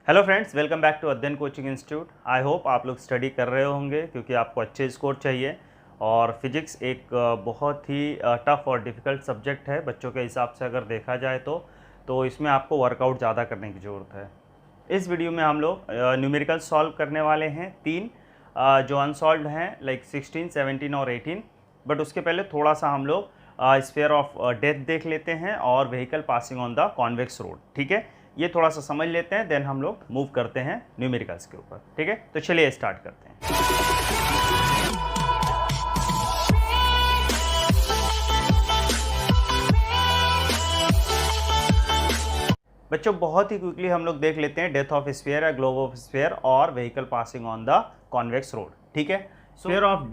Hello friends, welcome back to Adhyayan coaching institute. I hope आप लोग study कर रहे होंगे क्योंकि आपको अच्छे स्कोर चाहिए। और फिजिक्स एक बहुत ही टफ़ और डिफ़िकल्ट सब्जेक्ट है बच्चों के हिसाब से अगर देखा जाए तो इसमें आपको वर्कआउट ज़्यादा करने की ज़रूरत है। इस वीडियो में हम लोग न्यूमेरिकल सॉल्व करने वाले हैं तीन जो अनसॉल्व्ड हैं लाइक 16, 17 और 18। बट उसके पहले थोड़ा सा हम लोग स्फीयर ऑफ डेथ देख लेते हैं और vehicle passing on the convex road. ठीक है, ये थोड़ा सा समझ लेते हैं, देन हम लोग मूव करते हैं न्यूमेरिकल्स के ऊपर। ठीक है, तो चलिए स्टार्ट करते हैं। बच्चों बहुत ही क्विकली हम लोग देख लेते हैं डेथ ऑफ स्फीयर या ग्लोब ऑफ स्फीयर और vehicle passing on the convex road. ठीक है, स्फीयर ऑफ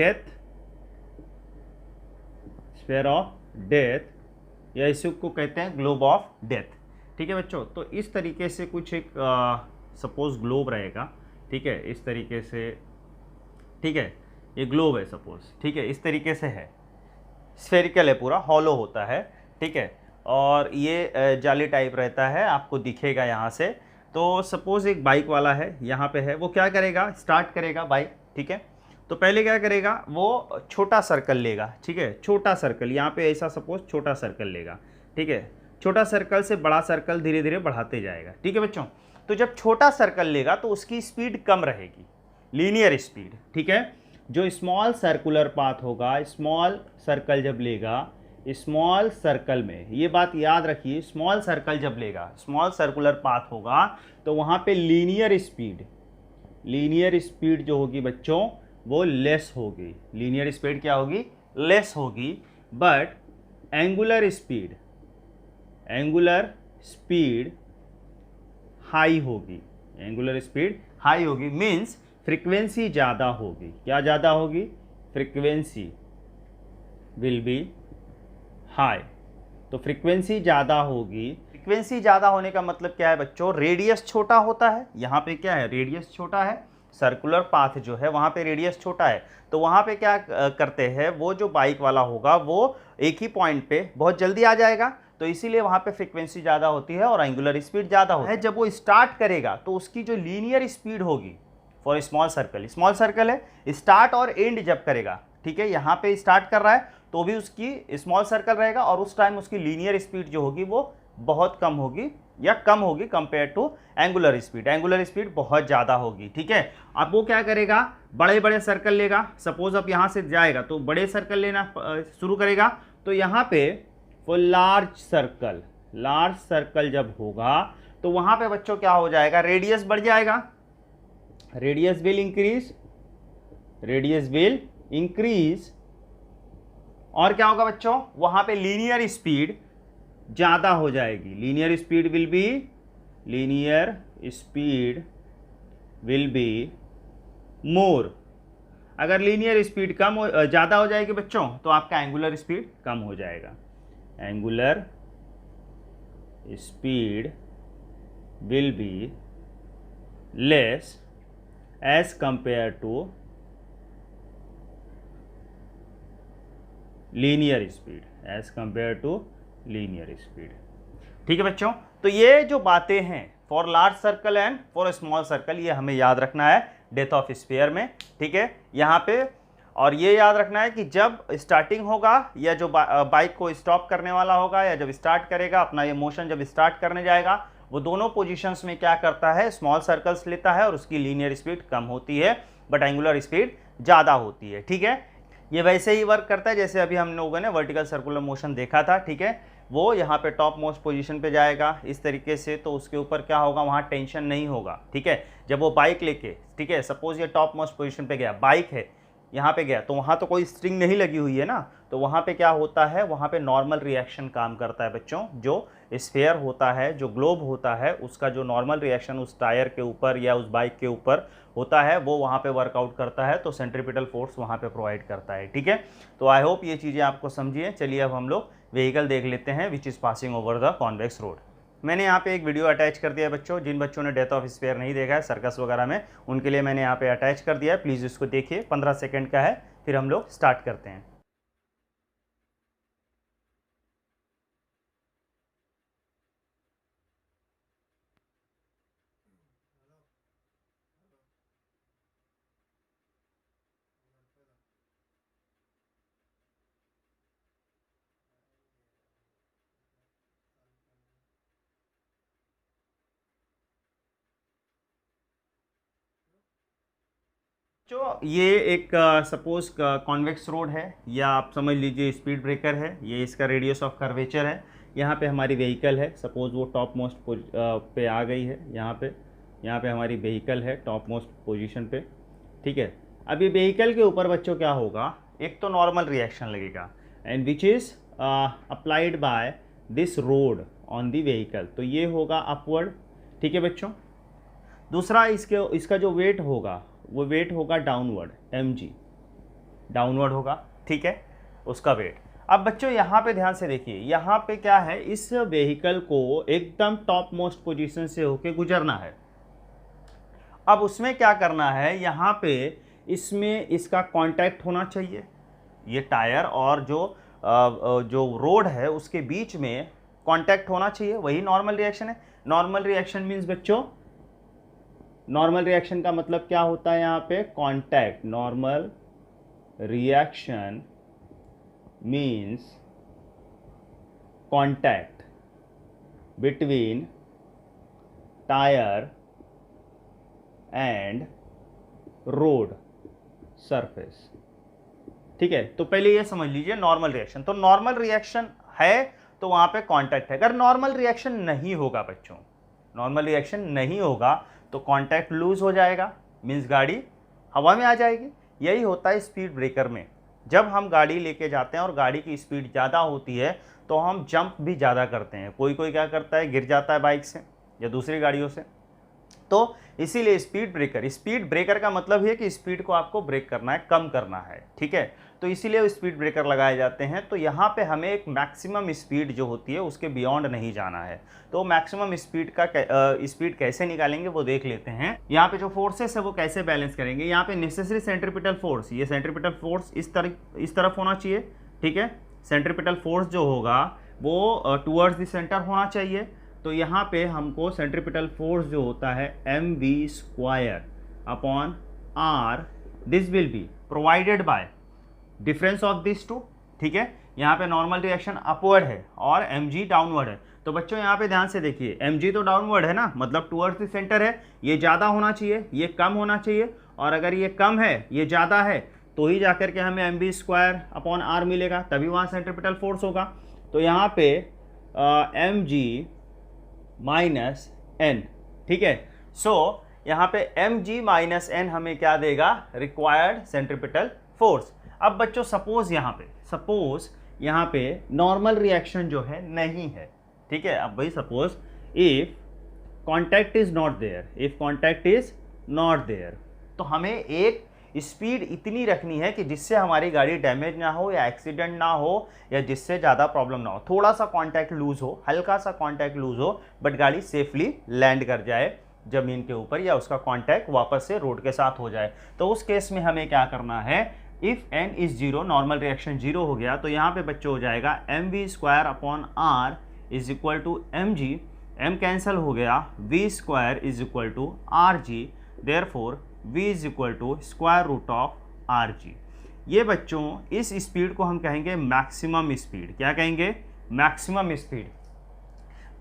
डेथ या इसी को कहते हैं ग्लोब ऑफ डेथ। ठीक है बच्चों, तो इस तरीके से कुछ एक सपोज ग्लोब रहेगा। ठीक है, इस तरीके से, ठीक है, ये ग्लोब है सपोज। ठीक है, इस तरीके से है, स्फेरिकल है, पूरा हॉलो होता है। ठीक है, और ये जाली टाइप रहता है, आपको दिखेगा यहाँ से। तो सपोज एक बाइक वाला है, यहाँ पे है, वो क्या करेगा, स्टार्ट करेगा बाइक। ठीक है, तो पहले क्या करेगा, वो छोटा सर्कल लेगा। ठीक है, छोटा सर्कल यहाँ पे ऐसा सपोज छोटा सर्कल लेगा। ठीक है, छोटा सर्कल से बड़ा सर्कल धीरे धीरे बढ़ाते जाएगा। ठीक है बच्चों, तो जब छोटा सर्कल लेगा तो उसकी स्पीड कम रहेगी, लीनियर स्पीड। ठीक है, जो स्मॉल सर्कुलर पाथ होगा, स्मॉल सर्कल जब लेगा, स्मॉल सर्कल में ये बात याद रखिए, स्मॉल सर्कल जब लेगा, स्मॉल सर्कुलर पाथ होगा तो वहाँ पे लीनियर स्पीड जो होगी बच्चों वो लेस होगी। लीनियर स्पीड क्या होगी, लेस होगी। बट एंगुलर स्पीड हाई होगी। एंगुलर स्पीड हाई होगी मीन्स फ्रीक्वेंसी ज़्यादा होगी। क्या ज़्यादा होगी, फ्रीक्वेंसी विल बी हाई। तो फ्रीक्वेंसी ज़्यादा होगी। फ्रीक्वेंसी ज़्यादा होने का मतलब क्या है बच्चों, रेडियस छोटा होता है। यहाँ पे क्या है, रेडियस छोटा है, सर्कुलर पाथ जो है वहाँ पे रेडियस छोटा है। तो वहाँ पे क्या करते हैं, वो जो बाइक वाला होगा वो एक ही पॉइंट पे बहुत जल्दी आ जाएगा, तो इसीलिए वहाँ पे फ्रीक्वेंसी ज़्यादा होती है और एंगुलर स्पीड ज़्यादा होती है। जब वो स्टार्ट करेगा तो उसकी जो लीनियर स्पीड होगी फॉर स्मॉल सर्कल है, स्टार्ट और एंड जब करेगा, ठीक है, यहाँ पे स्टार्ट कर रहा है तो भी उसकी स्मॉल सर्कल रहेगा और उस टाइम उसकी लीनियर स्पीड जो होगी वो बहुत कम होगी या कम होगी compare to angular speed. Angular speed बहुत ज़्यादा होगी। ठीक है, अब वो क्या करेगा, बड़े बड़े सर्कल लेगा। सपोज अब यहाँ से जाएगा तो बड़े सर्कल लेना शुरू करेगा, तो यहाँ पे वो लार्ज सर्कल जब होगा तो वहाँ पे बच्चों क्या हो जाएगा, रेडियस बढ़ जाएगा, रेडियस विल इंक्रीज। और क्या होगा बच्चों, वहां पे लीनियर स्पीड ज्यादा हो जाएगी। Linear speed will be more. अगर लीनियर स्पीड ज्यादा हो जाएगी बच्चों तो आपका एंगुलर स्पीड कम हो जाएगा। Angular speed will be less as compare to linear speed. ठीक है बच्चों, तो ये जो बातें हैं for large circle and for small circle, ये हमें याद रखना है डेथ ऑफ स्फीयर में। ठीक है, यहाँ पे और ये याद रखना है कि जब स्टार्टिंग होगा या जो बाइक को स्टॉप करने वाला होगा या जब स्टार्ट करेगा अपना ये मोशन, जब स्टार्ट करने जाएगा वो दोनों पोजीशंस में क्या करता है, स्मॉल सर्कल्स लेता है और उसकी लीनियर स्पीड कम होती है बट एंगुलर स्पीड ज़्यादा होती है। ठीक है, ये वैसे ही वर्क करता है जैसे अभी हम लोगों ने वर्टिकल सर्कुलर मोशन देखा था। ठीक है, वो यहाँ पे टॉप मोस्ट पोजीशन पे जाएगा इस तरीके से, तो उसके ऊपर क्या होगा, वहाँ टेंशन नहीं होगा। ठीक है, जब वो बाइक लेके, ठीक है, सपोज ये टॉप मोस्ट पोजीशन पे गया, बाइक है यहाँ पे गया, तो वहाँ तो कोई स्ट्रिंग नहीं लगी हुई है ना, तो वहाँ पे क्या होता है, वहाँ पे नॉर्मल रिएक्शन काम करता है बच्चों। जो स्फीयर होता है, जो ग्लोब होता है, उसका जो नॉर्मल रिएक्शन उस टायर के ऊपर या उस बाइक के ऊपर होता है वो वहाँ पे वर्कआउट करता है, तो सेंट्रीपिटल फोर्स वहाँ पे प्रोवाइड करता है। ठीक है, तो आई होप ये चीज़ें आपको समझिए। चलिए अब हम लोग व्हीकल देख लेते हैं which is passing over the convex road. मैंने यहाँ पे एक वीडियो अटैच कर दिया है बच्चों, जिन बच्चों ने डेथ ऑफ स्फीयर नहीं देखा है सर्कस वगैरह में, उनके लिए मैंने यहाँ पे अटैच कर दिया है। प्लीज़ इसको देखिए, 15 सेकंड का है, फिर हम लोग स्टार्ट करते हैं। जो ये एक सपोज कॉन्वेक्स रोड है, या आप समझ लीजिए स्पीड ब्रेकर है, ये इसका रेडियस ऑफ कर्वेचर है। यहाँ पे हमारी व्हीकल है, सपोज वो टॉप मोस्ट पे आ गई है, यहाँ पे हमारी व्हीकल है टॉप मोस्ट पोजीशन पे, ठीक है। अब ये व्हीकल के ऊपर बच्चों क्या होगा, एक तो नॉर्मल रिएक्शन लगेगा and which is applied by this road on the vehicle, तो ये होगा अपवर्ड, ठीक है बच्चों। दूसरा इसका जो वेट होगा वो वेट होगा डाउनवर्ड, mg डाउनवर्ड होगा, ठीक है, उसका वेट। अब बच्चों यहाँ पे ध्यान से देखिए, यहाँ पे क्या है, इस व्हीकल को एकदम टॉप मोस्ट पोजीशन से होके गुजरना है। अब उसमें क्या करना है, यहाँ पे इसमें इसका कांटेक्ट होना चाहिए, ये टायर और जो रोड है उसके बीच में कांटेक्ट होना चाहिए, वही नॉर्मल रिएक्शन है। नॉर्मल रिएक्शन मीन्स बच्चों, नॉर्मल रिएक्शन का मतलब क्या होता है यहाँ पे, contact. Normal reaction means contact between tyre and road surface, ठीक है। तो पहले ये समझ लीजिए नॉर्मल रिएक्शन, तो नॉर्मल रिएक्शन है तो वहां पे कांटेक्ट है। अगर नॉर्मल रिएक्शन नहीं होगा बच्चों, नॉर्मल रिएक्शन नहीं होगा तो कांटेक्ट लूज हो जाएगा, मीन्स गाड़ी हवा में आ जाएगी। यही होता है स्पीड ब्रेकर में, जब हम गाड़ी लेके जाते हैं और गाड़ी की स्पीड ज़्यादा होती है तो हम जंप भी ज़्यादा करते हैं। कोई कोई क्या करता है, गिर जाता है बाइक से या दूसरी गाड़ियों से। तो इसीलिए स्पीड ब्रेकर का मतलब है कि स्पीड को आपको ब्रेक करना है, कम करना है, ठीक है। तो इसीलिए स्पीड ब्रेकर लगाए जाते हैं। तो यहाँ पे हमें एक मैक्सिमम स्पीड जो होती है उसके बियॉन्ड नहीं जाना है। तो मैक्सिमम स्पीड का स्पीड कैसे निकालेंगे वो देख लेते हैं। यहाँ पे जो फोर्सेस है वो कैसे बैलेंस करेंगे। यहाँ पे नेसेसरी सेंट्रीपिटल फोर्स, ये सेंट्रीपिटल फोर्स इस तरफ होना चाहिए, ठीक है। सेंट्रीपिटल फोर्स जो होगा वो टूवर्ड्स द सेंटर होना चाहिए। तो यहाँ पे हमको सेंट्रीपिटल फोर्स जो होता है mv² upon r, this will be provided by difference of this two, ठीक है। यहाँ पे नॉर्मल रिएक्शन अपवर्ड है और mg डाउनवर्ड है। तो बच्चों यहाँ पे ध्यान से देखिए, mg तो डाउनवर्ड है ना, मतलब टूवर्ड्स द सेंटर है, ये ज़्यादा होना चाहिए, ये कम होना चाहिए। और अगर ये कम है, ये ज़्यादा है, तो ही जाकर के हमें mv² अपॉन r मिलेगा, तभी वहाँ सेंट्रीपिटल फोर्स होगा। तो यहाँ पे mg माइनस n, ठीक है। सो यहाँ पे mg माइनस n हमें क्या देगा, रिक्वायर्ड सेंट्रीपिटल फोर्स। अब बच्चों सपोज यहाँ पे नॉर्मल रिएक्शन जो है नहीं है, ठीक है। अब भाई suppose if contact is not there, तो हमें एक स्पीड इतनी रखनी है कि जिससे हमारी गाड़ी डैमेज ना हो या एक्सीडेंट ना हो या जिससे ज़्यादा प्रॉब्लम ना हो। थोड़ा सा कांटेक्ट लूज हो, हल्का सा कांटेक्ट लूज हो, बट गाड़ी सेफली लैंड कर जाए ज़मीन के ऊपर, या उसका कांटेक्ट वापस से रोड के साथ हो जाए। तो उस केस में हमें क्या करना है, if n is 0, normal reaction 0 हो गया, तो यहाँ पे बच्चों हो जाएगा mv² upon r is equal to mg, m cancel हो गया, v² is equal to rg, therefore v is equal to square root of rg। ये बच्चों इस स्पीड को हम कहेंगे मैक्सिमम स्पीड। क्या कहेंगे, मैक्सिमम स्पीड।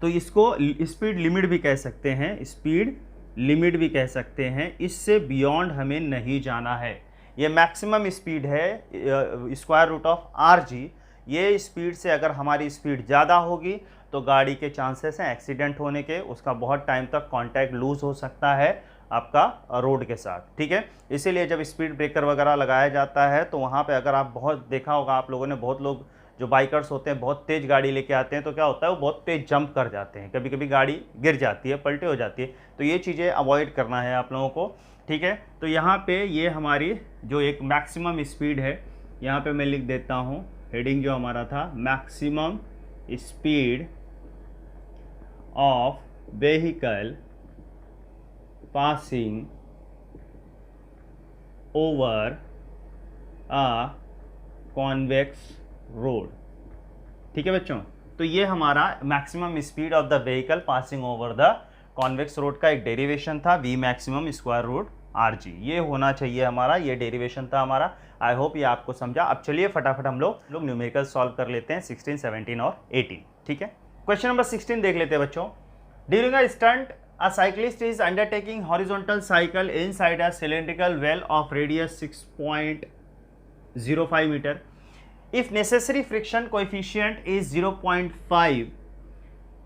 तो इसको स्पीड लिमिट भी कह सकते हैं, स्पीड लिमिट भी कह सकते हैं। इससे बियॉन्ड हमें नहीं जाना है। ये मैक्सिमम स्पीड है स्क्वायर रूट ऑफ rg। ये स्पीड से अगर हमारी स्पीड ज़्यादा होगी तो गाड़ी के चांसेस हैं एक्सीडेंट होने के, उसका बहुत टाइम तक कांटेक्ट लूज हो सकता है आपका रोड के साथ, ठीक है। इसीलिए जब स्पीड ब्रेकर वगैरह लगाया जाता है तो वहाँ पे अगर आप बहुत देखा होगा आप लोगों ने, बहुत लोग जो बाइकर्स होते हैं बहुत तेज़ गाड़ी लेके आते हैं, तो क्या होता है वो बहुत तेज़ जंप कर जाते हैं, कभी कभी गाड़ी गिर जाती है, पलटी हो जाती है। तो ये चीज़ें अवॉइड करना है आप लोगों को, ठीक है। तो यहाँ पे ये हमारी जो एक मैक्सिमम स्पीड है, यहाँ पे मैं लिख देता हूँ, हेडिंग जो हमारा था maximum speed of vehicle passing over a convex road, ठीक है बच्चों। तो ये हमारा maximum speed of the vehicle passing over the convex road का एक डेरिवेशन था, v maximum square root rg। ये होना चाहिए हमारा, ये डेरिवेशन था हमारा। आई होप ये आपको समझा। अब चलिए फटाफट हम लोग न्यूमेरिकल सॉल्व कर लेते हैं 16, 17 और 18, ठीक है। क्वेश्चन नंबर 16 देख लेते हैं बच्चों। During a stunt A cyclist is undertaking horizontal cycle inside a cylindrical well of radius 6.05 meter. If necessary friction coefficient is 0.5,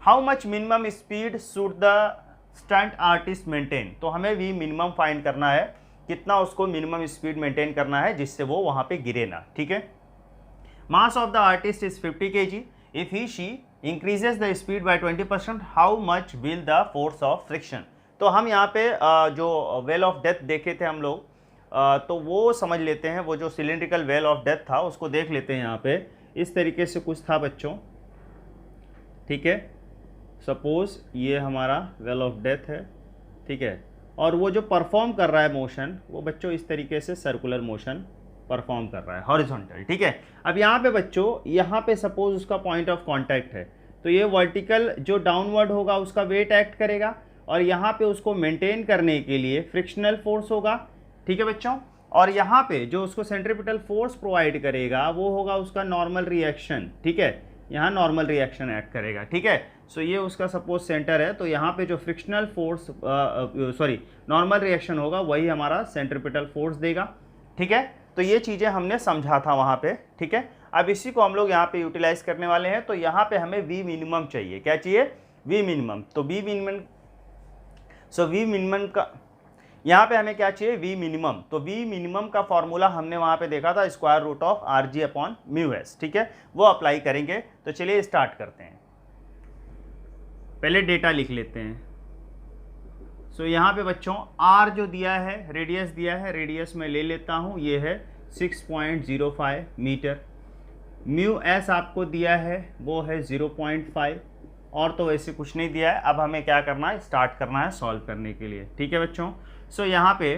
how much minimum speed should the stunt artist maintain? तो हमें भी minimum find करना है, कितना उसको minimum speed maintain करना है जिससे वो वहाँ पे गिरे ना, ठीक है। Mass of the artist is 50 kg. If he she increases the speed bye 20%, how much will the force of friction? तो हम यहाँ पे जो वेल ऑफ डेथ देखे थे हम लोग, तो वो समझ लेते हैं। वो जो सिलेंड्रिकल वेल ऑफ डेथ था उसको देख लेते हैं। यहाँ पे इस तरीके से कुछ था बच्चों, ठीक है। सपोज ये हमारा वेल ऑफ डेथ है, ठीक है, और वो जो परफॉर्म कर रहा है मोशन, वो बच्चों इस तरीके से सर्कुलर मोशन परफॉर्म कर रहा है, हॉरिजॉन्टल, ठीक है। अब यहाँ पे बच्चों, यहाँ पे सपोज उसका पॉइंट ऑफ कांटेक्ट है, तो ये वर्टिकल जो डाउनवर्ड होगा उसका वेट एक्ट करेगा, और यहाँ पे उसको मेंटेन करने के लिए फ्रिक्शनल फोर्स होगा, ठीक है बच्चों। और यहाँ पे जो उसको सेंट्रीपिटल फोर्स प्रोवाइड करेगा वो होगा उसका नॉर्मल रिएक्शन, ठीक है। यहाँ नॉर्मल रिएक्शन एक्ट करेगा, ठीक है। सो ये उसका सपोज सेंटर है, तो यहाँ पे जो फ्रिक्शनल फोर्स नॉर्मल रिएक्शन होगा वही हमारा सेंट्रीपिटल फोर्स देगा, ठीक है। तो ये चीज़ें हमने समझा था वहाँ पे, ठीक है। अब इसी को हम लोग यहाँ पे यूटिलाइज करने वाले हैं। तो यहाँ पे हमें वी मिनिमम चाहिए, क्या चाहिए? V minimum. तो V minimum, so V minimum का यहाँ पे हमें क्या चाहिए? V minimum. तो वी मिनिमम का फॉर्मूला हमने वहाँ पे देखा था, square root of R G upon mu S, ठीक है, वो अप्लाई करेंगे। तो चलिए स्टार्ट करते हैं। पहले डेटा लिख लेते हैं। सो यहाँ पे बच्चों आर जो दिया है, रेडियस दिया है, रेडियस में ले लेता हूँ, ये है 6.05 मीटर। म्यू एस आपको दिया है वो है 0.5, और तो वैसे कुछ नहीं दिया है। अब हमें क्या करना है? स्टार्ट करना है सॉल्व करने के लिए, ठीक है बच्चों। सो यहाँ पे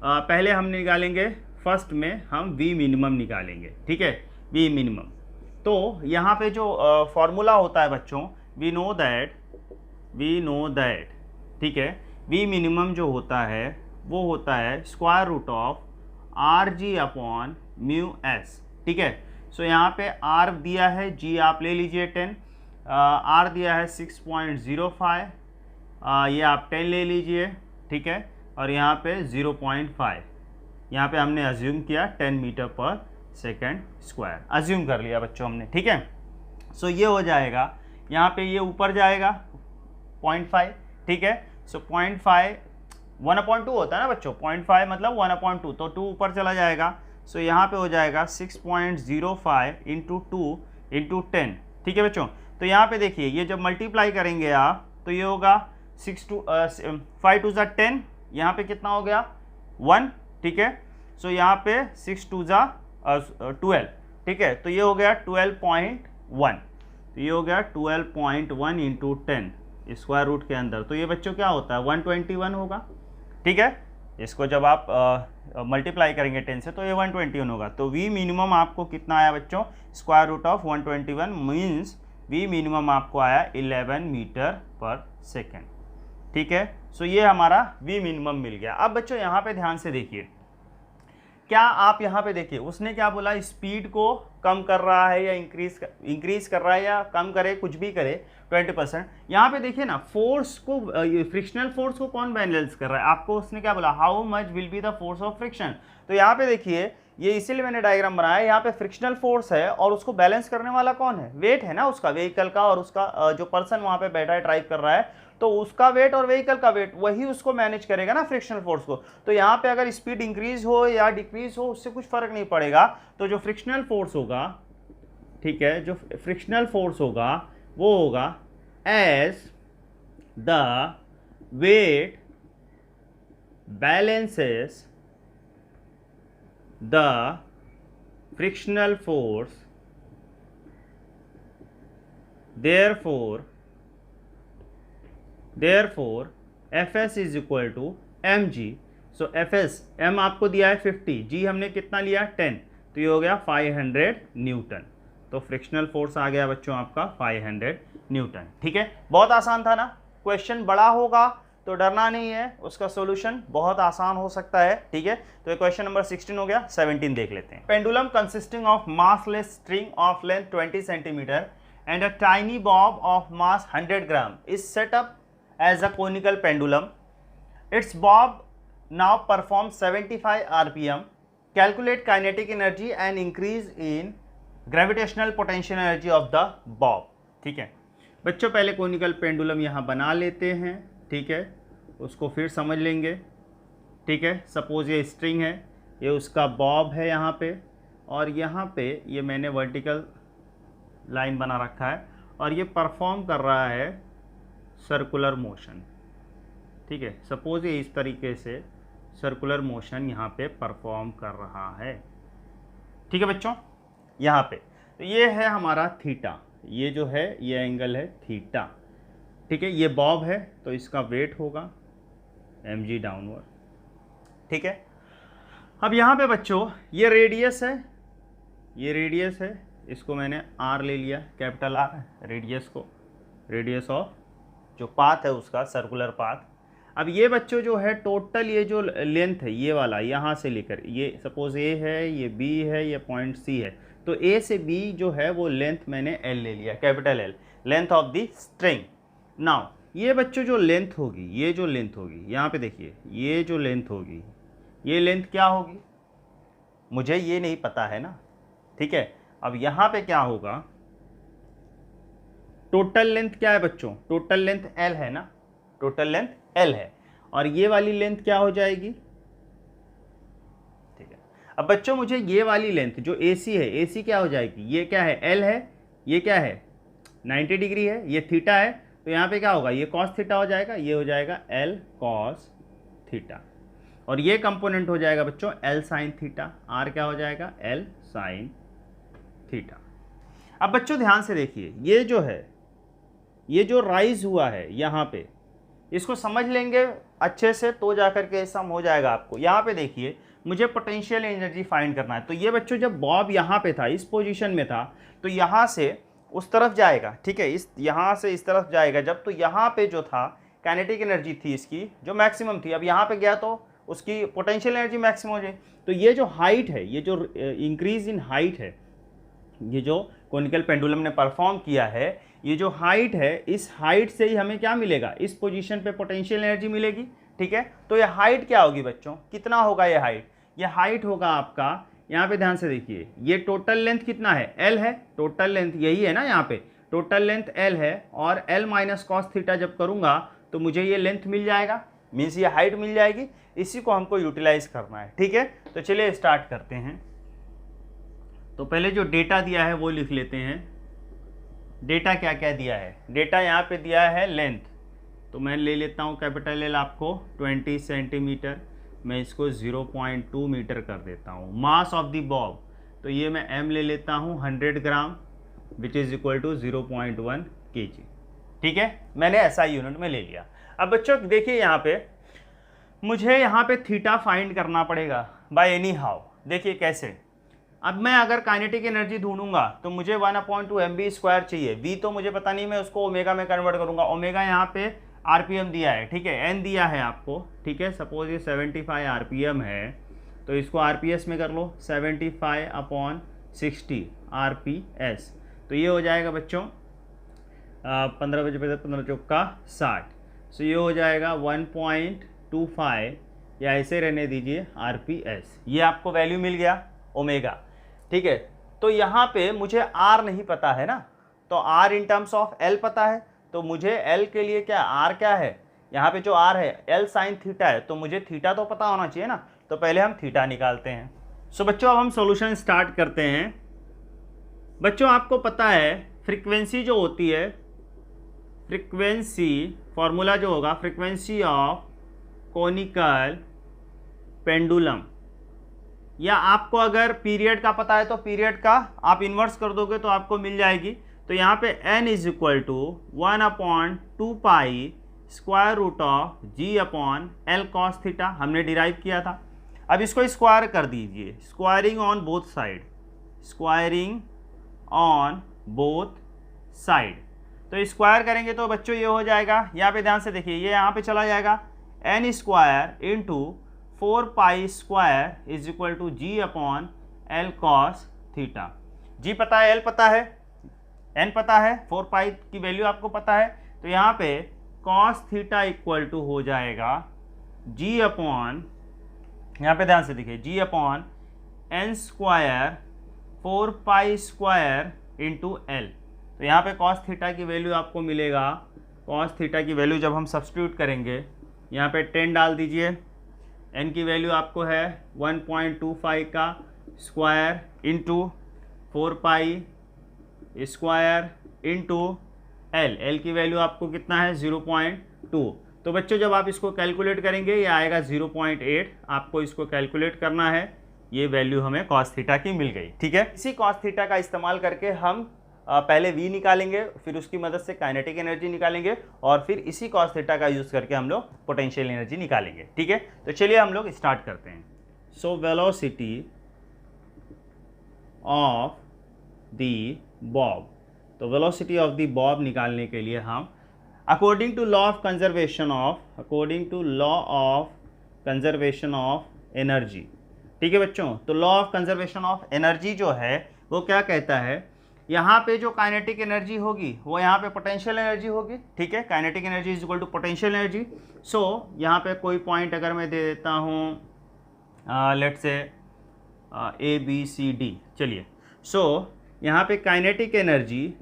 पहले हम निकालेंगे, फर्स्ट में हम वी मिनिमम निकालेंगे, ठीक है, वी मिनिमम। तो यहाँ पे जो फॉर्मूला होता है बच्चों, वी नो दैट, ठीक है, वी मिनिमम जो होता है वो होता है square root of R G upon mu S, ठीक है। सो यहाँ पे आर दिया है, जी आप ले लीजिए 10, आर दिया है 6.05, ये आप 10 ले लीजिए, ठीक है, और यहाँ पे 0.5, यहाँ पे हमने अज्यूम किया 10 metre per second square, assume कर लिया बच्चों हमने, ठीक है। सो ये हो जाएगा, यहाँ पे ये ऊपर जाएगा 0.5, ठीक है। सो 0.5 1/2 होता है ना बच्चों, 0.5 मतलब 1/2, तो 2 ऊपर चला जाएगा। सो यहाँ पे हो जाएगा 6.05 इंटू 2 इंटू 10, ठीक है बच्चों। तो यहाँ पे देखिए, ये जब मल्टीप्लाई करेंगे आप तो ये होगा 5 2 ज़ा 10, यहाँ पे कितना हो गया 1, ठीक है। सो यहाँ पे 6 2 ज़ा 12, ठीक है, तो ये हो गया 12.1, तो ये हो गया 12.1 इंटू 10 स्क्वायर रूट के अंदर। तो ये बच्चों क्या होता है? 121 होगा, ठीक है। इसको जब आप मल्टीप्लाई करेंगे 10 से तो ये 121 होगा। तो वी मिनिमम आपको कितना आया बच्चों? Square root of 121 means v minimum आपको आया 11 मीटर पर सेकेंड, ठीक है। सो ये हमारा वी मिनिमम मिल गया। अब बच्चों यहाँ पे ध्यान से देखिए, क्या आप यहाँ पे देखिए, उसने क्या बोला? स्पीड को कम कर रहा है या इंक्रीज कर रहा है या कम करे, कुछ भी करे 20%। यहाँ पे देखिए ना, फोर्स को, फ्रिक्शनल फोर्स को कौन बैलेंस कर रहा है? आपको उसने क्या बोला? How much will be the force of friction. तो यहाँ पे देखिए, ये इसीलिए मैंने डायग्राम बनाया है। यहाँ पे फ्रिक्शनल फोर्स है और उसको बैलेंस करने वाला कौन है? वेट है ना उसका, व्हीकल का, और उसका जो पर्सन वहाँ पे बैठा है ड्राइव कर रहा है, तो उसका वेट और व्हीकल का वेट वही उसको मैनेज करेगा ना फ्रिक्शनल फोर्स को। तो यहाँ पे अगर स्पीड इंक्रीज हो या डिक्रीज हो उससे कुछ फर्क नहीं पड़ेगा। तो जो फ्रिक्शनल फोर्स होगा, ठीक है, जो फ्रिक्शनल फोर्स होगा वो होगा as the weight balances the frictional force, therefore Fs is equal to mg। So Fs, m आपको दिया है 50, g हमने कितना लिया 10, तो ये हो गया 500 न्यूटन। तो फ्रिक्शनल फोर्स आ गया बच्चों आपका 500 न्यूटन, ठीक है। बहुत आसान था ना। क्वेश्चन बड़ा होगा तो डरना नहीं है, उसका सॉल्यूशन बहुत आसान हो सकता है, ठीक है। तो ये क्वेश्चन नंबर 16 हो गया। 17 देख लेते हैं। Pendulum consisting of massless string of length 20 centimetre and a tiny bob of mass 100 gram is set up as a conical pendulum. Its bob now performs 75 rpm. Calculate kinetic energy and increase in gravitational potential energy of the bob. ठीक है बच्चों, पहले conical pendulum यहाँ बना लेते हैं, ठीक है, उसको फिर समझ लेंगे, ठीक है। सपोज ये स्ट्रिंग है, ये उसका बॉब है यहाँ पे, और यहाँ पे ये मैंने वर्टिकल लाइन बना रखा है, और ये परफॉर्म कर रहा है सर्कुलर मोशन, ठीक है। सपोज ये इस तरीके से सर्कुलर मोशन यहाँ पे परफॉर्म कर रहा है, ठीक है बच्चों। यहाँ पे तो ये है हमारा थीटा, ये जो है ये एंगल है थीटा, ठीक है। ये बॉब है तो इसका वेट होगा mg डाउनवर्ड, ठीक है। अब यहाँ पे बच्चों ये रेडियस है, ये रेडियस है, इसको मैंने r ले लिया, कैपिटल R रेडियस को, रेडियस ऑफ जो पाथ है उसका सर्कुलर पाथ। अब ये बच्चों जो है टोटल ये जो लेंथ है ये वाला यहाँ से लेकर, ये सपोज A है, ये B है, ये पॉइंट C है, तो A से B जो है वो लेंथ मैंने L ले लिया, capital L, length of the string. Now ये बच्चों जो लेंथ होगी, ये जो लेंथ होगी, यहाँ पे देखिए ये जो लेंथ होगी, ये लेंथ क्या होगी मुझे ये नहीं पता है ना, ठीक है। अब यहाँ पे क्या होगा, टोटल लेंथ क्या है बच्चों, टोटल लेंथ L है ना, टोटल लेंथ L है, और ये वाली लेंथ क्या हो जाएगी, ठीक है। अब बच्चों मुझे ये वाली लेंथ जो AC है, AC क्या हो जाएगी, ये क्या है L है, ये क्या है 90 डिग्री है, ये थीटा है, तो यहाँ पे क्या होगा, ये कॉस थीटा हो जाएगा, ये हो जाएगा L कॉस थीटा, और ये कंपोनेंट हो जाएगा बच्चों L साइन थीटा, R क्या हो जाएगा L साइन थीटा। अब बच्चों ध्यान से देखिए, ये जो है ये जो राइज हुआ है यहाँ पे, इसको समझ लेंगे अच्छे से तो जाकर के सम हो जाएगा आपको। यहाँ पे देखिए मुझे पोटेंशियल एनर्जी फाइंड करना है, तो ये बच्चों जब बॉब यहाँ पे था, इस पोजीशन में था, तो यहाँ से उस तरफ जाएगा, ठीक है, इस यहाँ से इस तरफ जाएगा जब, तो यहाँ पे जो था काइनेटिक एनर्जी थी इसकी जो मैक्सिमम थी, अब यहाँ पे गया तो उसकी पोटेंशियल एनर्जी मैक्सिमम हो जाए। तो ये जो हाइट है, ये जो इंक्रीज इन हाइट है, ये जो कोनिकल पेंडुलम ने परफॉर्म किया है, ये जो हाइट है, इस हाइट से ही हमें क्या मिलेगा, इस पोजीशन पे पोटेंशियल एनर्जी मिलेगी, ठीक है। तो ये हाइट क्या होगी बच्चों, कितना होगा ये हाइट, ये हाइट होगा आपका, यहाँ पे ध्यान से देखिए, ये टोटल लेंथ कितना है L है, टोटल लेंथ यही है ना, यहाँ पे टोटल लेंथ L है, और L माइनस कॉस थीटा जब करूँगा तो मुझे ये लेंथ मिल जाएगा, मीन्स ये हाइट मिल जाएगी। इसी को हमको यूटिलाइज करना है, ठीक है। तो चलिए स्टार्ट करते हैं। तो पहले जो डेटा दिया है वो लिख लेते हैं। डेटा क्या क्या दिया है, डेटा यहाँ पे दिया है लेंथ, तो मैं ले लेता हूँ कैपिटल L आपको 20 सेंटीमीटर, मैं इसको 0.2 मीटर कर देता हूँ। मास ऑफ द बॉब, तो ये मैं M ले लेता हूँ 100 gram, which is equal to 0.1 kg, ठीक है, मैंने SI यूनिट में ले लिया। अब बच्चों देखिए यहाँ पे मुझे यहाँ पे थीटा फाइंड करना पड़ेगा बाय एनी हाउ। देखिए कैसे, अब मैं अगर काइनेटिक एनर्जी ढूंढूंगा तो मुझे 1/2 mv स्क्वायर चाहिए, v तो मुझे पता नहीं, मैं उसको ओमेगा में कन्वर्ट करूंगा। ओमेगा यहाँ पे rpm दिया है, ठीक है, n दिया है आपको, ठीक है। सपोज ये 75 rpm है, तो इसको rps में कर लो, 75/60 rps, तो ये हो जाएगा बच्चों 15 बजे 15 चौका 60, सो ये हो जाएगा 1.25, या ऐसे रहने दीजिए rps, ये आपको वैल्यू मिल गया ओमेगा, ठीक है। तो यहाँ पे मुझे R नहीं पता है ना, तो R in terms of L पता है, तो मुझे L के लिए क्या R क्या है, यहाँ पे जो R है L साइन थीटा है, तो मुझे थीटा तो पता होना चाहिए ना, तो पहले हम थीटा निकालते हैं। सो बच्चों अब हम सॉल्यूशन स्टार्ट करते हैं। बच्चों आपको पता है फ्रीक्वेंसी जो होती है, फ्रीक्वेंसी फॉर्मूला जो होगा, फ्रीक्वेंसी ऑफ कोनिकल पेंडुलम, या आपको अगर पीरियड का पता है तो पीरियड का आप इन्वर्स कर दोगे तो आपको मिल जाएगी। तो यहाँ पे n is equal to 1/2 square root of g/L cos theta, हमने डिराइव किया था। अब इसको स्क्वायर कर दीजिए, squaring on both side, squaring on both side, तो स्क्वायर करेंगे तो बच्चों ये हो जाएगा, यहाँ पे ध्यान से देखिए, ये यहाँ पे चला जाएगा n square into 4 square is equal to g/L cos theta. जी पता है, L पता है, n पता है, 4 की वैल्यू आपको पता है, तो यहाँ पे कॉस थीटा इक्वल टू हो जाएगा जी अपॉन, यहाँ पे ध्यान से देखिए, G upon N square 4 pi square into L. तो यहाँ पे कॉस थीटा की वैल्यू आपको मिलेगा, कॉस थीटा की वैल्यू जब हम सब्स्टिट्यूट करेंगे, यहाँ पे 10 डाल दीजिए, एन की वैल्यू आपको है 1.25 का square into 4 pi square into L, L की वैल्यू आपको कितना है 0.2। तो बच्चों जब आप इसको कैलकुलेट करेंगे ये आएगा 0.8, आपको इसको कैलकुलेट करना है, ये वैल्यू हमें कॉस थीटा की मिल गई। ठीक है, इसी कॉस थीटा का इस्तेमाल करके हम पहले v निकालेंगे, फिर उसकी मदद से काइनेटिक एनर्जी निकालेंगे, और फिर इसी कॉस थीटा का यूज़ करके हम लोग पोटेंशियल एनर्जी निकालेंगे। ठीक है, तो चलिए हम लोग स्टार्ट करते हैं। So velocity of the bob, तो वेलोसिटी ऑफ द बॉब निकालने के लिए हम according to law of conservation of energy, ठीक है बच्चों, तो law of conservation of energy जो है वो क्या कहता है, यहाँ पे जो काइनेटिक एनर्जी होगी वो यहाँ पे पोटेंशियल एनर्जी होगी। ठीक है, kinetic energy is equal to potential energy. So यहाँ पे कोई पॉइंट अगर मैं दे देता हूँ, लेट्स से ABCD, चलिए, सो यहाँ पे kinetic energy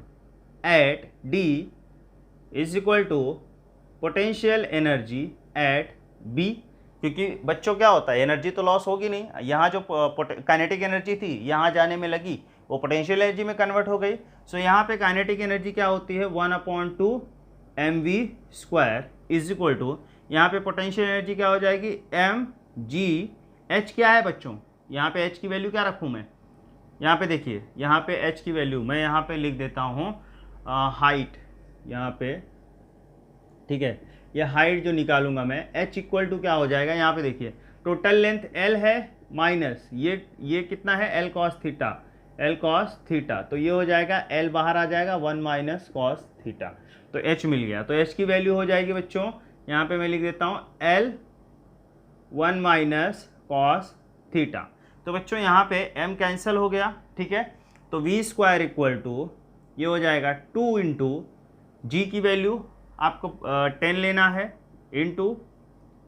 at D is equal to potential energy at B, क्योंकि बच्चों क्या होता है, एनर्जी तो लॉस होगी नहीं, यहाँ जो काइनेटिक एनर्जी थी यहाँ जाने में लगी वो पोटेंशियल एनर्जी में कन्वर्ट हो गई। सो यहाँ पे काइनेटिक एनर्जी क्या होती है 1/2 mv² इज इक्वल टू, यहाँ पे पोटेंशियल एनर्जी क्या हो जाएगी mg। h क्या है बच्चों, यहाँ पे h की वैल्यू क्या रखूँ मैं, यहाँ पे देखिए, यहाँ पे h की वैल्यू मैं यहाँ पे लिख देता हूँ हाइट, यहाँ पे, ठीक है, ये हाइट जो निकालूंगा मैं, h इक्वल टू क्या हो जाएगा, यहाँ पे देखिए टोटल लेंथ l है माइनस ये कितना है l cos थीटा, तो ये हो जाएगा l बाहर आ जाएगा 1 माइनस cos थीटा, तो h मिल गया। तो h की वैल्यू हो जाएगी बच्चों, यहाँ पे मैं लिख देता हूँ l 1 माइनस cos थीटा। तो बच्चों यहाँ पे m कैंसिल हो गया, ठीक है, तो v² इक्वल टू ये हो जाएगा 2 इंटू g की वैल्यू आपको 10 लेना है, इंटू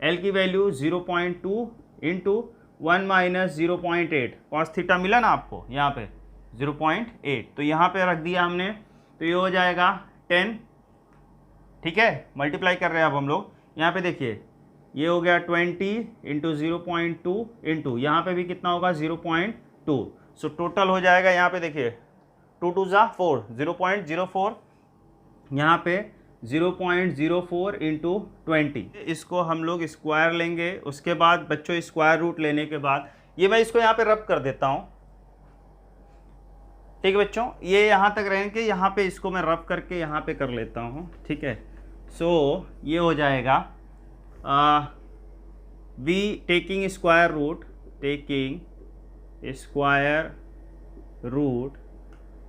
l की value 0.2 into 1 minus 0.8, cos theta मिला ना आपको यहाँ पे 0.8, तो यहाँ पे रख दिया हमने, तो ये हो जाएगा 10। ठीक है, मल्टीप्लाई कर रहे हैं अब हम लोग, यहाँ पे देखिए ये हो गया 20 इंटू 0.2 इंटू यहाँ पे भी कितना होगा 0.2, सो टोटल हो जाएगा यहाँ पे देखिए 2 2 जा 4, 0.04, यहाँ पे 0.04 इंटू 20, इसको हम लोग स्क्वायर लेंगे। उसके बाद बच्चों स्क्वायर रूट लेने के बाद ये मैं इसको यहाँ पे रब कर देता हूँ, ठीक है बच्चों, ये यहाँ तक रहेंगे, यहाँ पे इसको मैं रब करके यहाँ पे कर लेता हूँ। ठीक है, सो ये हो जाएगा v टेकिंग स्क्वायर रूट,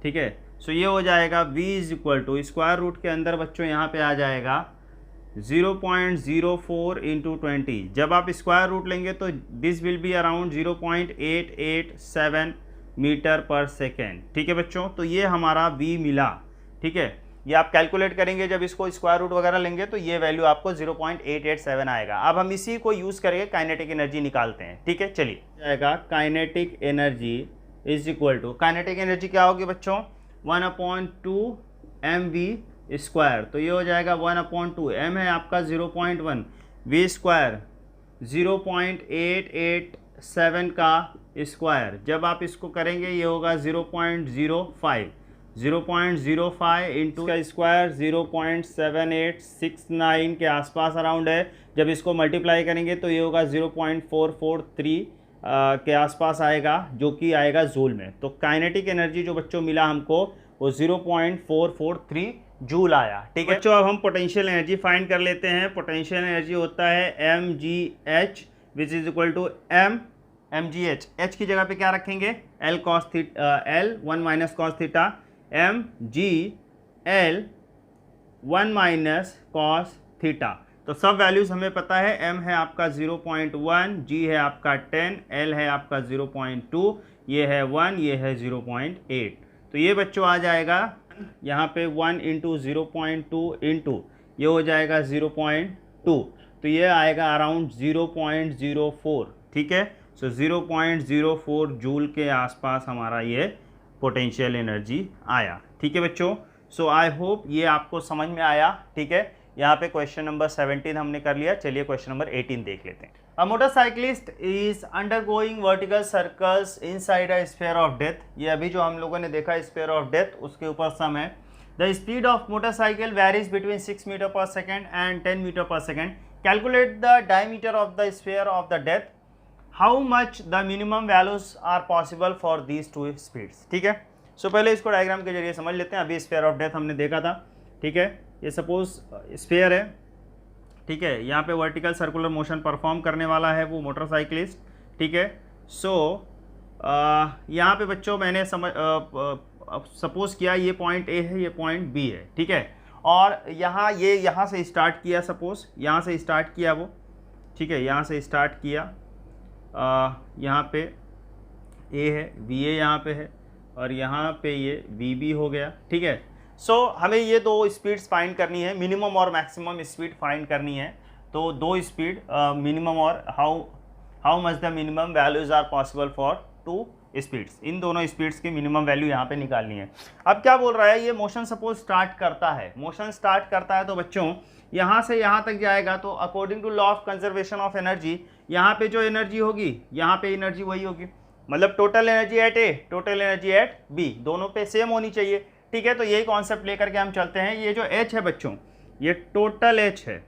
ठीक है, सो ये हो जाएगा v is equal to square root के अंदर बच्चों यहाँ पे आ जाएगा 0.04 इंटू 20, जब आप स्क्वायर रूट लेंगे तो this will be around 0.887 metre per second. ठीक है बच्चों, तो ये हमारा v मिला। ठीक है, ये आप कैलकुलेट करेंगे, जब इसको स्क्वायर रूट वगैरह लेंगे तो ये वैल्यू आपको 0.887 आएगा। अब हम इसी को यूज़ करके काइनेटिक एनर्जी निकालते हैं। ठीक है, चलिए, जाएगा kinetic energy is equal to, kinetic energy क्या होगी बच्चों 1/2 mv², तो ये हो जाएगा 1/2, m है आपका 0.1, v² 0.887 का स्क्वायर, जब आप इसको करेंगे ये होगा 0.05 इंटू का स्क्वायर 0.7869 के आसपास अराउंड है, जब इसको मल्टीप्लाई करेंगे तो ये होगा 0.443 के आसपास आएगा, जो कि आएगा जूल में। तो काइनेटिक एनर्जी जो बच्चों मिला हमको वो 0.443 जूल आया। ठीक है बच्चों, अब हम पोटेंशियल एनर्जी फाइंड कर लेते हैं। पोटेंशियल एनर्जी होता है mgh which is equal to mgh, h की जगह पे क्या रखेंगे l 1 minus cos theta, mg l 1 minus cos theta. तो सब वैल्यूज़ हमें पता है, m है आपका 0.1, g है आपका 10, l है आपका 0.2, ये है 1, ये है 0.8। तो ये बच्चों आ जाएगा यहाँ पे 1 इंटू 0.2 इंटू ये हो जाएगा 0.2, तो ये आएगा अराउंड 0.04, ठीक है। सो 0.04 जूल के आसपास हमारा ये पोटेंशियल एनर्जी आया, ठीक है बच्चों। सो आई होप ये आपको समझ में आया, ठीक है। यहाँ पे क्वेश्चन नंबर 17 हमने कर लिया। चलिए क्वेश्चन नंबर 18 देख लेते हैं। A motorcyclist is undergoing vertical circles inside a sphere of death. ये अभी जो हम लोगों ने देखा स्फीयर ऑफ डेथ, उसके ऊपर सम है। The speed of motorcycle varies between 6 metre per second and 10 metre per second. Calculate the diameter of the sphere of the death. How much the minimum values are possible for these two speeds, ठीक है। सो पहले इसको diagram के जरिए समझ लेते हैं। अभी स्फीयर ऑफ डेथ हमने देखा था, ठीक है। ये सपोज स्फीयर है, ठीक है। यहाँ पे वर्टिकल सर्कुलर मोशन परफॉर्म करने वाला है वो मोटरसाइकिलिस्ट, ठीक है। सो यहाँ पे बच्चों मैंने सपोज किया ये पॉइंट ए है, ये पॉइंट बी है, ठीक है। और यहाँ से स्टार्ट किया, सपोज यहाँ से स्टार्ट किया वो, ठीक है। यहाँ से स्टार्ट किया, यहाँ पे ए है, बी ए यहाँ पे है, और यहाँ पे ये वी बी हो गया, ठीक है। सो हमें ये दो स्पीड्स फाइंड करनी है, मिनिमम और मैक्सिमम स्पीड फाइंड करनी है। तो दो स्पीड मिनिमम और how much the minimum values are possible for two speeds, इन दोनों स्पीड्स की मिनिमम वैल्यू यहाँ पे निकालनी है। अब क्या बोल रहा है, ये मोशन सपोज स्टार्ट करता है, मोशन स्टार्ट करता है तो बच्चों यहाँ से यहाँ तक जाएगा, तो according to law of conservation of energy, यहाँ पे जो एनर्जी होगी, यहाँ पे एनर्जी वही होगी, मतलब total energy at A, total energy at B, दोनों पे सेम होनी चाहिए, ठीक है। तो यही कॉन्सेप्ट लेकर के हम चलते हैं। ये जो एच है बच्चों, ये टोटल एच है,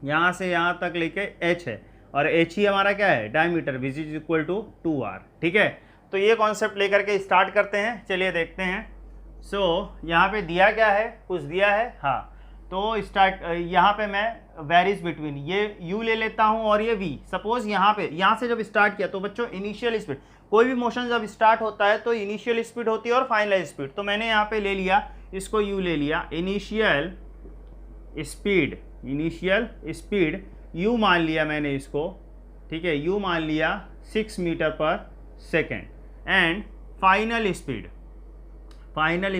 यहाँ से यहाँ तक लेके एच है, और एच ही हमारा क्या है, diameter, which is equal to 2r, ठीक है। तो ये कॉन्सेप्ट लेकर के स्टार्ट करते हैं, चलिए देखते हैं। सो यहाँ पे दिया क्या है, कुछ दिया है, हाँ। तो स्टार्ट यहाँ पे मैं वेरीज बिटवीन, ये u ले लेता हूँ और ये v। सपोज यहाँ पे, यहाँ से जब स्टार्ट किया तो बच्चों इनिशियल स्पीड, कोई भी मोशन जब स्टार्ट होता है तो इनिशियल स्पीड होती है और फाइनल स्पीड। तो मैंने यहाँ पे ले लिया, इसको u ले लिया, इनिशियल स्पीड u मान लिया मैंने इसको, ठीक है। u मान लिया 6 metre per second, and final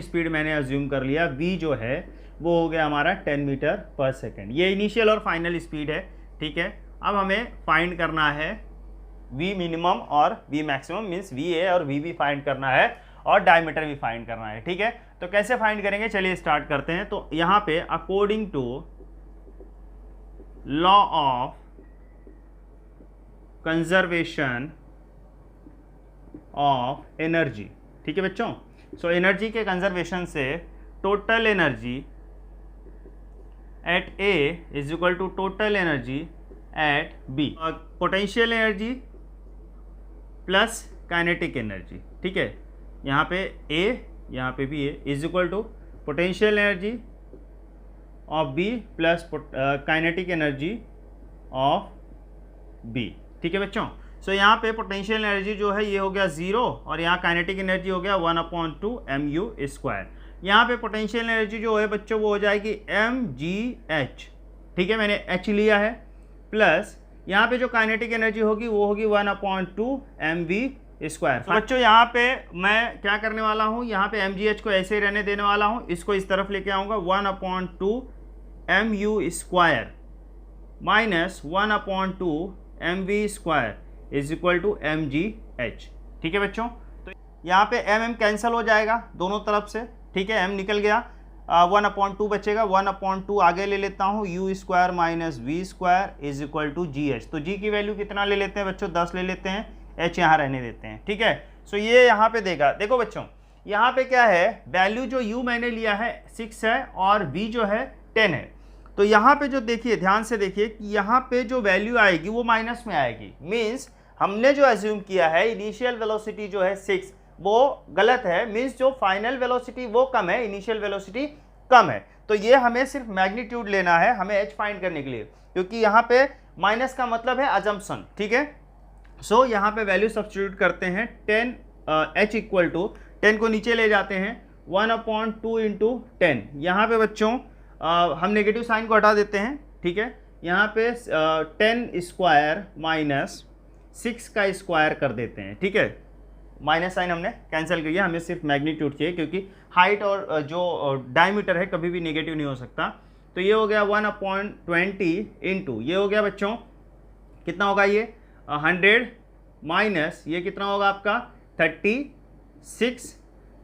speed मैंने अज्यूम कर लिया v जो है वो हो गया हमारा 10 मीटर पर सेकेंड। ये इनिशियल और फाइनल स्पीड है, ठीक है। अब हमें फाइंड करना है v मिनिमम और v मैक्सिमम, मीन्स v ए और v बी फाइंड करना है, और डायमीटर भी फाइंड करना है, ठीक है। तो कैसे फाइंड करेंगे, चलिए स्टार्ट करते हैं। तो यहाँ पे according to law of conservation of energy, ठीक है बच्चों। सो एनर्जी के कंजर्वेशन से total energy at A is equal to total energy at B, potential energy plus kinetic energy, ठीक है। यहाँ पे ए, यहाँ पे भी A, is equal to potential energy of B plus kinetic energy of B, ठीक है बच्चों। सो यहाँ पे पोटेंशियल एनर्जी जो है ये हो गया 0, और यहाँ काइनेटिक एनर्जी हो गया 1/2 mu²। यहाँ पे पोटेंशियल एनर्जी जो है बच्चों वो हो जाएगी mgh, ठीक है, मैंने h लिया है, प्लस यहाँ पे जो काइनेटिक एनर्जी होगी वो होगी 1/2 mv²। तो बच्चों यहाँ पे मैं क्या करने वाला हूँ, यहाँ पे mgh को ऐसे ही रहने देने वाला हूँ, इसको इस तरफ लेके आऊँगा, 1/2 mu² minus 1/2 mv² is equal to mgh, ठीक है बच्चों। तो यहाँ पे mm कैंसिल हो जाएगा दोनों तरफ से, ठीक है, m निकल गया, 1/2 बचेगा, 1/2 आगे ले लेता हूँ, u² minus v² is equal to gh। तो g की वैल्यू कितना ले लेते हैं बच्चों, 10 ले लेते हैं, h यहाँ रहने देते हैं, ठीक है। सो ये यहाँ पे देगा, देखो बच्चों यहाँ पे क्या है, वैल्यू जो u मैंने लिया है 6 है और v जो है 10 है। तो यहाँ पे जो देखिए, ध्यान से देखिए कि यहाँ पे जो वैल्यू आएगी वो माइनस में आएगी, मीन्स हमने जो एज्यूम किया है इनिशियल वेलोसिटी जो है 6 वो गलत है, मीन्स जो फाइनल वेलोसिटी वो कम है, इनिशियल वेलोसिटी कम है। तो ये हमें सिर्फ मैग्नीट्यूड लेना है हमें h फाइंड करने के लिए, क्योंकि यहाँ पे माइनस का मतलब है अजम्पशन, ठीक है। सो यहाँ पे वैल्यू सब्स्टिट्यूट करते हैं, 10 h इक्वल टू 10 को नीचे ले जाते हैं, 1/2 इंटू 10। यहाँ पे बच्चों हम नेगेटिव साइन को हटा देते हैं, ठीक है। यहाँ पे 10² माइनस 6 का स्क्वायर कर देते हैं, ठीक है। माइनस साइन हमने कैंसिल किया, हमें सिर्फ मैग्नीट्यूड चाहिए, क्योंकि हाइट और जो डायमीटर है कभी भी नेगेटिव नहीं हो सकता। तो ये हो गया 1/20 इंटू ये हो गया बच्चों कितना होगा ये 100 माइनस ये कितना होगा आपका 36।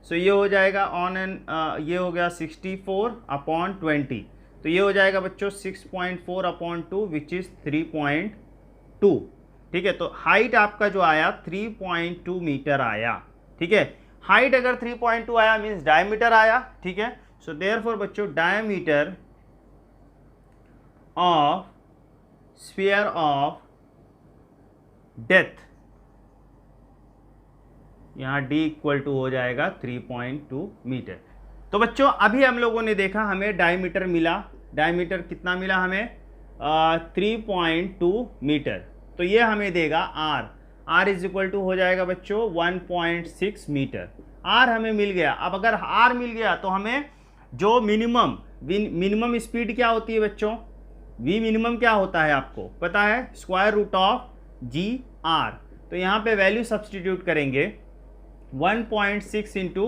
सो ये हो जाएगा ऑन एन ये हो गया 64/20। तो ये हो जाएगा बच्चों 6.4/2 विच इज़ 3.2। ठीक है, तो हाइट आपका जो आया 3.2 मीटर आया। ठीक है, हाइट अगर 3.2 आया मीन्स डायमीटर आया। ठीक है, सो देयरफॉर बच्चों diameter of sphere of death, यहाँ d इक्वल टू हो जाएगा 3.2 मीटर। तो बच्चों अभी हम लोगों ने देखा हमें डायमीटर मिला, डायमीटर कितना मिला हमें 3.2 मीटर। तो ये हमें देगा r इज इक्वल टू हो जाएगा बच्चों 1.6 मीटर। r हमें मिल गया। अब अगर r मिल गया तो हमें जो मिनिमम स्पीड क्या होती है बच्चों, v मिनिमम क्या होता है आपको पता है, स्क्वायर रूट ऑफ gr। तो यहाँ पे वैल्यू सब्सटीट्यूट करेंगे 1.6 इंटू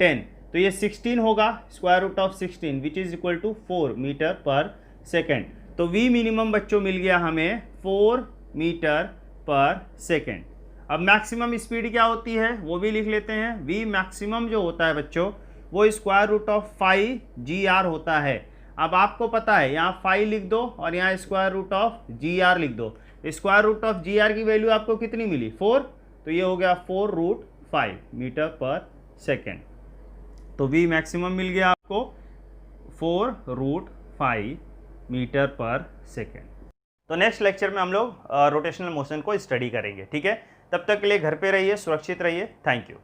10, तो ये 16 होगा, square root of 16 which is equal to 4 metre per second. तो v मिनिमम बच्चों मिल गया हमें 4 मीटर पर सेकेंड। अब मैक्सिमम स्पीड क्या होती है वो भी लिख लेते हैं। v मैक्सिमम जो होता है बच्चों वो स्क्वायर रूट ऑफ 5gr होता है। अब आपको पता है यहाँ 5 लिख दो और यहाँ स्क्वायर रूट ऑफ gr लिख दो। स्क्वायर रूट ऑफ gr की वैल्यू आपको कितनी मिली 4, तो ये हो गया 4√5 मीटर पर सेकेंड। तो v मैक्सिमम मिल गया आपको 4√5 मीटर पर सेकेंड। तो नेक्स्ट लेक्चर में हम लोग रोटेशनल मोशन को स्टडी करेंगे। ठीक है, तब तक के लिए घर पे रहिए, सुरक्षित रहिए। Thank you.